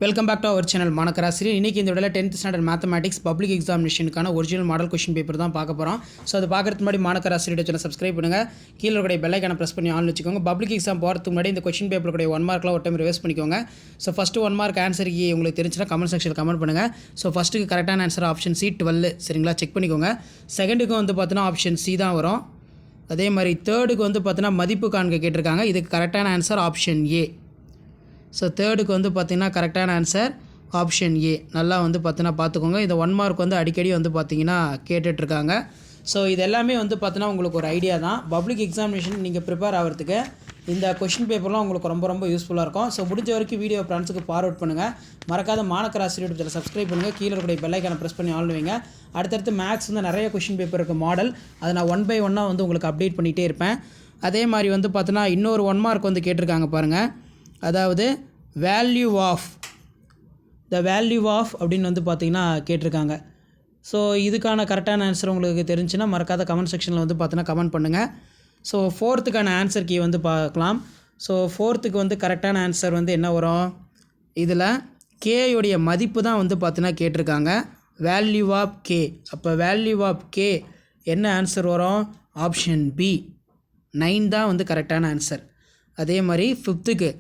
Welcome back to our channel மாணக்கராசிரி. இன்றைக்கி இந்த விட 10th ஸ்டாண்டர்ட் மேத்தமேட்டிக்ஸ் பப்ளிக் எக்ஸாமினேஷனுக்கான ஒரிஜினல் மாடல் கொஷின் பேப்பர் தான் பார்க்க போகிறோம். ஸோ அது பார்க்குறதுக்கு முன்னாடி மாணக்கராசிரியோட சேனல் சப்ஸ்கிரைப் பண்ணுங்கள். கீழே இருக்கிற பெல் ஐக்கானை ப்ரெஸ் பண்ணி ஆன் வச்சுக்கோங்க. பப்ளிக் எக்ஸாம் போகிறதுக்கு முன்னாடி இந்த கொஷின் பேப்பருடைய 1 மார்க்லாம் ஒரு டைம் ரிவைஸ் பண்ணிக்கோங்க. ஸோ ஃபஸ்ட்டு 1 மார்க் ஆன்சருக்கு உங்களுக்கு தெரிஞ்சுன்னா கமெண்ட் செக்ஷனில் கமெண்ட் பண்ணுங்கள். ஸோ ஃபஸ்ட்டுக்கு கரெக்டான ஆன்சர் ஆப்ஷன் சி 12 சரிங்களா, செக் பண்ணிக்கோங்க. செகண்டுக்கும் வந்து பார்த்தீங்கன்னா ஆப்ஷன் சி தான் வரும். அதே மாதிரி தேர்டுக்கு வந்து பார்த்தீங்கன்னா மதிப்பு காண்க கேட்டிருக்காங்க. இதுக்கு கரெக்டான ஆன்சர் ஆப்ஷன் ஏ. ஸோ தேர்டுக்கு வந்து பார்த்திங்கன்னா கரெக்டான ஆன்சர் ஆப்ஷன் ஏ. நல்லா வந்து பார்த்தீங்கன்னா பார்த்துக்கோங்க. இந்த 1 மார்க் வந்து அடிக்கடி வந்து பார்த்திங்கன்னா கேட்டுட்ருக்காங்க. ஸோ இது எல்லாமே வந்து பார்த்தீங்கன்னா உங்களுக்கு ஒரு ஐடியா தான். பப்ளிக் எக்ஸாமினேஷன் நீங்கள் ப்ரிப்பேர் ஆகிறதுக்கு இந்த கொஷின் பேப்பர்லாம் உங்களுக்கு ரொம்ப ரொம்ப யூஸ்ஃபுல்லாக இருக்கும். ஸோ முடிஞ்ச வரைக்கும் வீடியோ ஃப்ரெண்ட்ஸுக்கு ஃபார்வர்ட் பண்ணுங்கள். மறக்காத மாணக்கராசிரியர் சேனல் சப்ஸ்கிரைப் பண்ணுங்கள். கீழே இருக்கிற பெல் ஐக்கானை ப்ரெஸ் பண்ணி ஆன் வைங்க. அடுத்தடுத்து மேக்ஸ் வந்து நிறைய கொஷின் பேப்பர் இருக்குது மாடல். அதை நான் 1 by 1 வந்து உங்களுக்கு அப்டேட் பண்ணிகிட்டே இருப்பேன். அதே மாதிரி வந்து பார்த்தீங்கன்னா இன்னொரு 1 மார்க் வந்து கேட்டிருக்காங்க பாருங்கள். அதாவது வேல்யூ ஆஃப் அப்படின்னு வந்து பார்த்திங்கன்னா கேட்டிருக்காங்க. ஸோ இதுக்கான கரெக்டான ஆன்சர் உங்களுக்கு தெரிஞ்சுன்னா மறக்காத கமெண்ட் செக்ஷனில் வந்து பார்த்தீங்கன்னா கமெண்ட் பண்ணுங்கள். ஸோ ஃபோர்த்துக்கான ஆன்சர் கீ வந்து பார்க்கலாம். ஸோ ஃபோர்த்துக்கு வந்து கரெக்டான ஆன்சர் வந்து என்ன வரும், இதில் கேயோடைய மதிப்பு தான் வந்து பார்த்தீங்கன்னா கேட்டிருக்காங்க. Value of K. அப்போ வேல்யூ ஆஃப் கே என்ன ஆன்சர் வரும், ஆப்ஷன் பி 9 தான் வந்து கரெக்டான ஆன்சர். அதே மாதிரி ஃபிஃப்த்துக்கு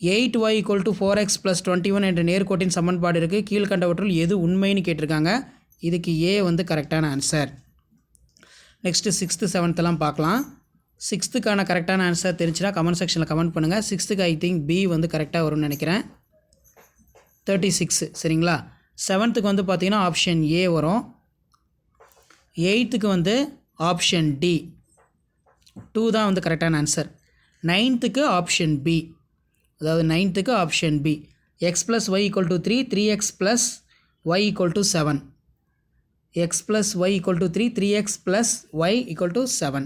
8y = 4x + 21 என்ற நேர்கோட்டின் சமன்பாடு இருக்குது. கீழ்கண்டவற்றுள் எது உண்மைன்னு கேட்டிருக்காங்க. இதுக்கு ஏ வந்து கரெக்டான ஆன்சர். நெக்ஸ்ட்டு 6th 7th பார்க்கலாம். 6த்துக்கான கரெக்டான ஆன்சர் தெரிஞ்சுன்னா கமெண்ட் செக்ஷனில் கமெண்ட் பண்ணுங்கள். 6த்துக்கு ஐ திங்க் பி வந்து கரெக்டாக வரும்னு நினைக்கிறேன். 36 சரிங்களா. 7த்துக்கு வந்து பார்த்திங்கன்னா ஆப்ஷன் ஏ வரும். 8த்துக்கு வந்து ஆப்ஷன் டி 2 தான் வந்து கரெக்டான ஆன்சர். 9த்துக்கு ஆப்ஷன் பி, அதாவது 9த்துக்கு option B x + y = 3, 3x + y = 7. x + y = 3, 3x + y = 7.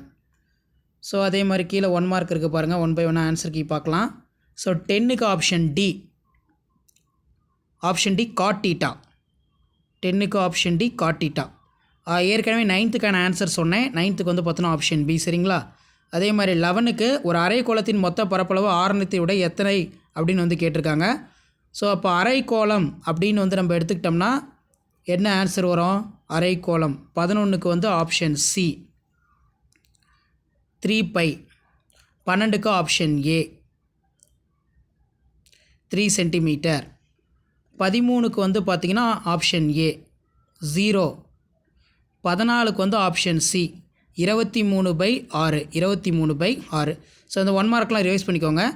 So அதே மாதிரி கீழே 1 மார்க் இருக்குது பாருங்கள். 1 by 1 ஆன்சர் கீ பார்க்கலாம். ஸோ 10க்கு ஆப்ஷன் டி cot θ. 10க்கு ஆப்ஷன் டி cot θ. ஏற்கனவே 9த்துக்கான ஆன்சர் சொன்னேன். 9த்துக்கு வந்து பார்த்தோன்னா ஆப்ஷன் பி சரிங்களா. அதே மாதிரி 11க்கு ஒரு அரைக்கோளத்தின் மொத்த பரப்பளவு ஆரணத்தை விட எத்தனை அப்படின்னு வந்து கேட்டிருக்காங்க. ஸோ அப்போ அரைக்கோளம் அப்படின்னு வந்து நம்ம எடுத்துக்கிட்டோம்னா என்ன ஆன்சர் வரும், அரைக்கோளம் 11க்கு வந்து ஆப்ஷன் சி 3π. 12க்கு ஆப்ஷன் ஏ 3 சென்டிமீட்டர். 13க்கு வந்து பார்த்திங்கன்னா ஆப்ஷன் ஏ 0. 14க்கு வந்து ஆப்ஷன் சி 23/6. 23/6. ஸோ அந்த 1 மார்க்லாம் ரிவைஸ் பண்ணிக்கோங்க.